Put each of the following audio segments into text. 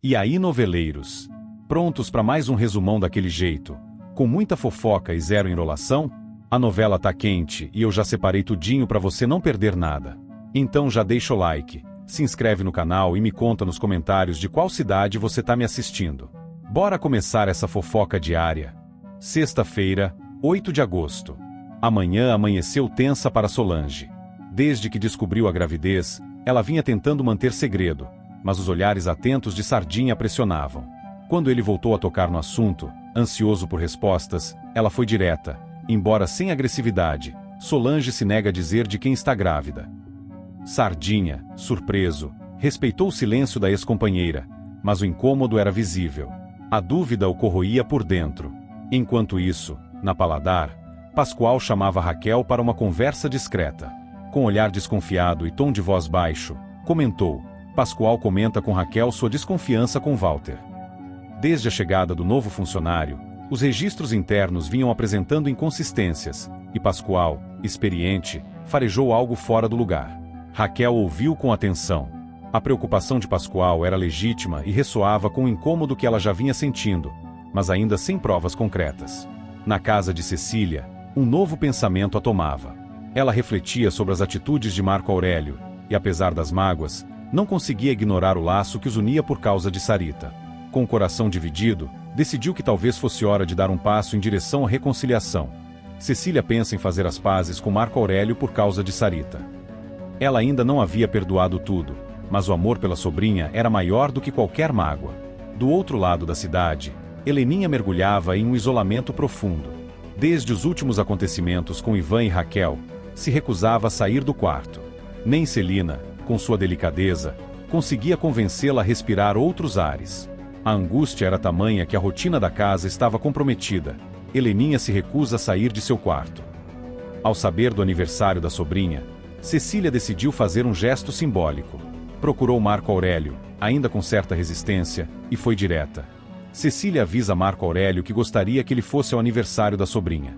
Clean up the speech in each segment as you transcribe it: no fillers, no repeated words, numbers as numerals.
E aí, noveleiros? Prontos para mais um resumão daquele jeito? Com muita fofoca e zero enrolação? A novela tá quente e eu já separei tudinho para você não perder nada. Então já deixa o like, se inscreve no canal e me conta nos comentários de qual cidade você tá me assistindo. Bora começar essa fofoca diária. Sexta-feira, 8 de agosto. A manhã amanheceu tensa para Solange. Desde que descobriu a gravidez, ela vinha tentando manter segredo, mas os olhares atentos de Sardinha pressionavam. Quando ele voltou a tocar no assunto, ansioso por respostas, ela foi direta. Embora sem agressividade, Solange se nega a dizer de quem está grávida. Sardinha, surpreso, respeitou o silêncio da ex-companheira, mas o incômodo era visível. A dúvida o corroía por dentro. Enquanto isso, na Paladar, Pascoal chamava Raquel para uma conversa discreta. Com olhar desconfiado e tom de voz baixo, comentou: Pascoal comenta com Raquel sua desconfiança com Walter. Desde a chegada do novo funcionário, os registros internos vinham apresentando inconsistências, e Pascoal, experiente, farejou algo fora do lugar. Raquel ouviu com atenção. A preocupação de Pascoal era legítima e ressoava com o incômodo que ela já vinha sentindo, mas ainda sem provas concretas. Na casa de Cecília, um novo pensamento a tomava. Ela refletia sobre as atitudes de Marco Aurélio, e apesar das mágoas, não conseguia ignorar o laço que os unia por causa de Sarita. Com o coração dividido, decidiu que talvez fosse hora de dar um passo em direção à reconciliação. Cecília pensa em fazer as pazes com Marco Aurélio por causa de Sarita. Ela ainda não havia perdoado tudo, mas o amor pela sobrinha era maior do que qualquer mágoa. Do outro lado da cidade, Heleninha mergulhava em um isolamento profundo. Desde os últimos acontecimentos com Ivan e Raquel, se recusava a sair do quarto. Nem Celina, com sua delicadeza, conseguia convencê-la a respirar outros ares. A angústia era tamanha que a rotina da casa estava comprometida. Heleninha se recusa a sair de seu quarto. Ao saber do aniversário da sobrinha, Cecília decidiu fazer um gesto simbólico. Procurou Marco Aurélio, ainda com certa resistência, e foi direta. Cecília avisa Marco Aurélio que gostaria que ele fosse ao aniversário da sobrinha.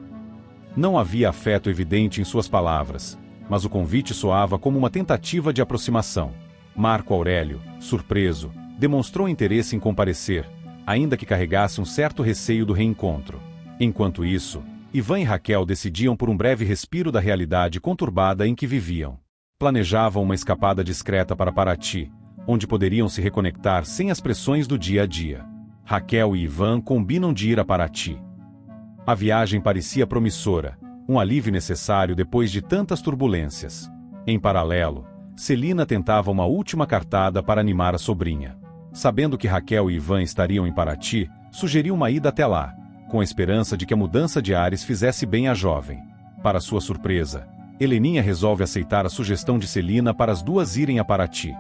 Não havia afeto evidente em suas palavras, mas o convite soava como uma tentativa de aproximação. Marco Aurélio, surpreso, demonstrou interesse em comparecer, ainda que carregasse um certo receio do reencontro. Enquanto isso, Ivan e Raquel decidiam por um breve respiro da realidade conturbada em que viviam. Planejavam uma escapada discreta para Paraty, onde poderiam se reconectar sem as pressões do dia a dia. Raquel e Ivan combinam de ir a Paraty. A viagem parecia promissora, um alívio necessário depois de tantas turbulências. Em paralelo, Celina tentava uma última cartada para animar a sobrinha. Sabendo que Raquel e Ivan estariam em Paraty, sugeriu uma ida até lá, com a esperança de que a mudança de ares fizesse bem à jovem. Para sua surpresa, Heleninha resolve aceitar a sugestão de Celina para as duas irem a Paraty.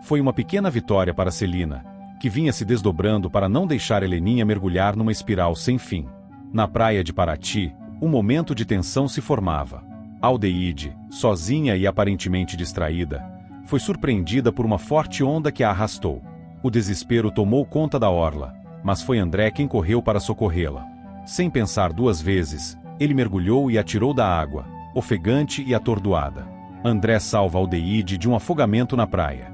Foi uma pequena vitória para Celina, que vinha se desdobrando para não deixar Heleninha mergulhar numa espiral sem fim. Na praia de Paraty, um momento de tensão se formava. Aldeide, sozinha e aparentemente distraída, foi surpreendida por uma forte onda que a arrastou. O desespero tomou conta da orla, mas foi André quem correu para socorrê-la. Sem pensar duas vezes, ele mergulhou e atirou da água, ofegante e atordoada. André salva Aldeide de um afogamento na praia.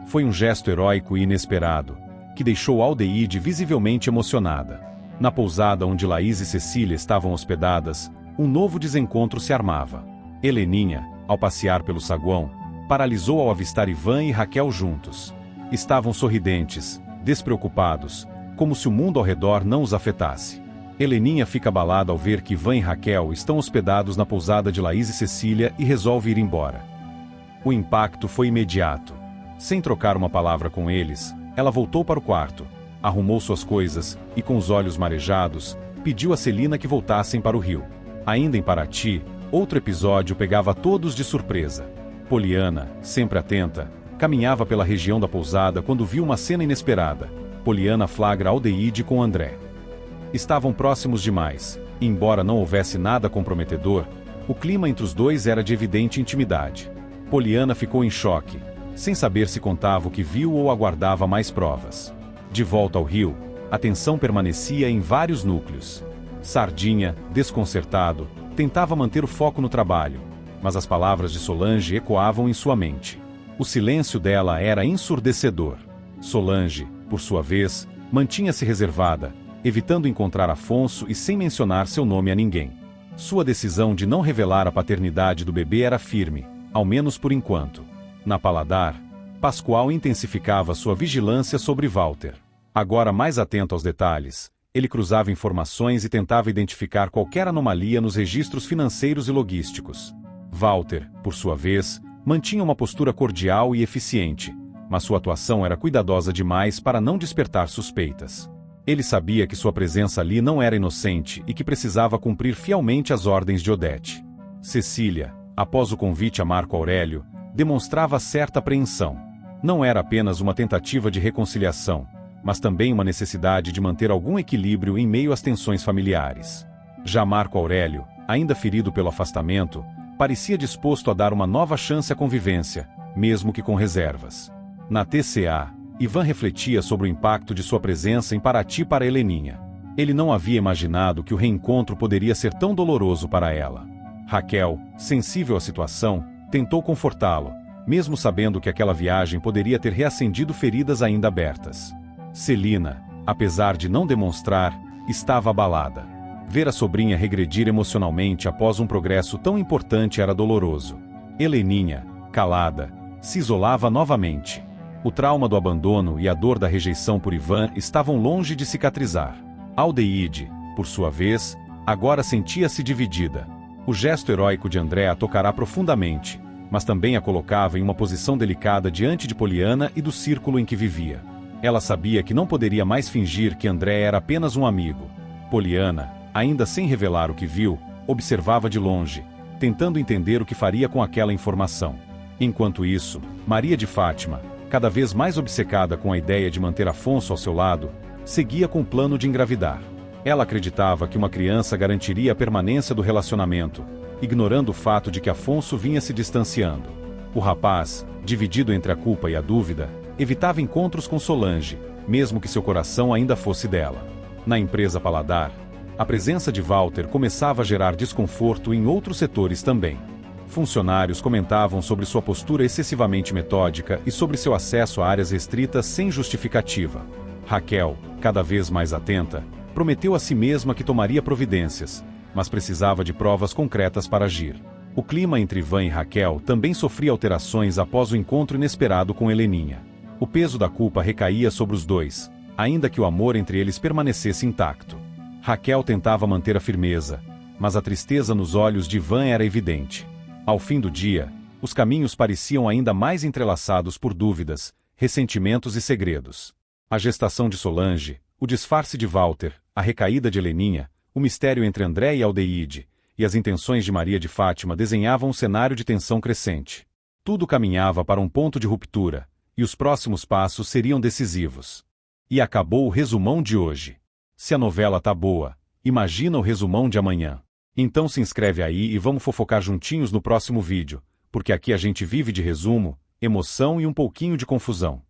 Foi um gesto heróico e inesperado, que deixou Aldeide visivelmente emocionada. Na pousada onde Laís e Cecília estavam hospedadas, um novo desencontro se armava. Heleninha, ao passear pelo saguão, paralisou ao avistar Ivan e Raquel juntos. Estavam sorridentes, despreocupados, como se o mundo ao redor não os afetasse. Heleninha fica abalada ao ver que Ivan e Raquel estão hospedados na pousada de Laís e Cecília e resolve ir embora. O impacto foi imediato. Sem trocar uma palavra com eles, ela voltou para o quarto, arrumou suas coisas e, com os olhos marejados, pediu a Celina que voltassem para o rio. Ainda em Paraty, outro episódio pegava todos de surpresa. Poliana, sempre atenta, caminhava pela região da pousada quando viu uma cena inesperada. Poliana flagra Aldeide com André. Estavam próximos demais, e embora não houvesse nada comprometedor, o clima entre os dois era de evidente intimidade. Poliana ficou em choque, sem saber se contava o que viu ou aguardava mais provas. De volta ao rio, a tensão permanecia em vários núcleos. Sardinha, desconcertado, tentava manter o foco no trabalho, mas as palavras de Solange ecoavam em sua mente. O silêncio dela era ensurdecedor. Solange, por sua vez, mantinha-se reservada, evitando encontrar Afonso e sem mencionar seu nome a ninguém. Sua decisão de não revelar a paternidade do bebê era firme, ao menos por enquanto. Na Paladar, Pascoal intensificava sua vigilância sobre Walter. Agora mais atento aos detalhes, ele cruzava informações e tentava identificar qualquer anomalia nos registros financeiros e logísticos. Walter, por sua vez, mantinha uma postura cordial e eficiente, mas sua atuação era cuidadosa demais para não despertar suspeitas. Ele sabia que sua presença ali não era inocente e que precisava cumprir fielmente as ordens de Odete. Cecília, após o convite a Marco Aurélio, demonstrava certa apreensão. Não era apenas uma tentativa de reconciliação, mas também uma necessidade de manter algum equilíbrio em meio às tensões familiares. Já Marco Aurélio, ainda ferido pelo afastamento, parecia disposto a dar uma nova chance à convivência, mesmo que com reservas. Na TCA, Ivan refletia sobre o impacto de sua presença em Paraty para Heleninha. Ele não havia imaginado que o reencontro poderia ser tão doloroso para ela. Raquel, sensível à situação, tentou confortá-lo, mesmo sabendo que aquela viagem poderia ter reacendido feridas ainda abertas. Celina, apesar de não demonstrar, estava abalada. Ver a sobrinha regredir emocionalmente após um progresso tão importante era doloroso. Heleninha, calada, se isolava novamente. O trauma do abandono e a dor da rejeição por Ivan estavam longe de cicatrizar. Aldeide, por sua vez, agora sentia-se dividida. O gesto heróico de André a tocará profundamente, mas também a colocava em uma posição delicada diante de Poliana e do círculo em que vivia. Ela sabia que não poderia mais fingir que André era apenas um amigo. Poliana, ainda sem revelar o que viu, observava de longe, tentando entender o que faria com aquela informação. Enquanto isso, Maria de Fátima, cada vez mais obcecada com a ideia de manter Afonso ao seu lado, seguia com o plano de engravidar. Ela acreditava que uma criança garantiria a permanência do relacionamento, ignorando o fato de que Afonso vinha se distanciando. O rapaz, dividido entre a culpa e a dúvida, evitava encontros com Solange, mesmo que seu coração ainda fosse dela. Na empresa Paladar, a presença de Walter começava a gerar desconforto em outros setores também. Funcionários comentavam sobre sua postura excessivamente metódica e sobre seu acesso a áreas restritas sem justificativa. Raquel, cada vez mais atenta, prometeu a si mesma que tomaria providências, mas precisava de provas concretas para agir. O clima entre Ivan e Raquel também sofria alterações após o encontro inesperado com Heleninha. O peso da culpa recaía sobre os dois, ainda que o amor entre eles permanecesse intacto. Raquel tentava manter a firmeza, mas a tristeza nos olhos de Ivan era evidente. Ao fim do dia, os caminhos pareciam ainda mais entrelaçados por dúvidas, ressentimentos e segredos. A gestação de Solange, o disfarce de Walter, a recaída de Heleninha, o mistério entre André e Aldeide, e as intenções de Maria de Fátima desenhavam um cenário de tensão crescente. Tudo caminhava para um ponto de ruptura, e os próximos passos seriam decisivos. E acabou o resumão de hoje. Se a novela tá boa, imagina o resumão de amanhã. Então se inscreve aí e vamos fofocar juntinhos no próximo vídeo, porque aqui a gente vive de resumo, emoção e um pouquinho de confusão.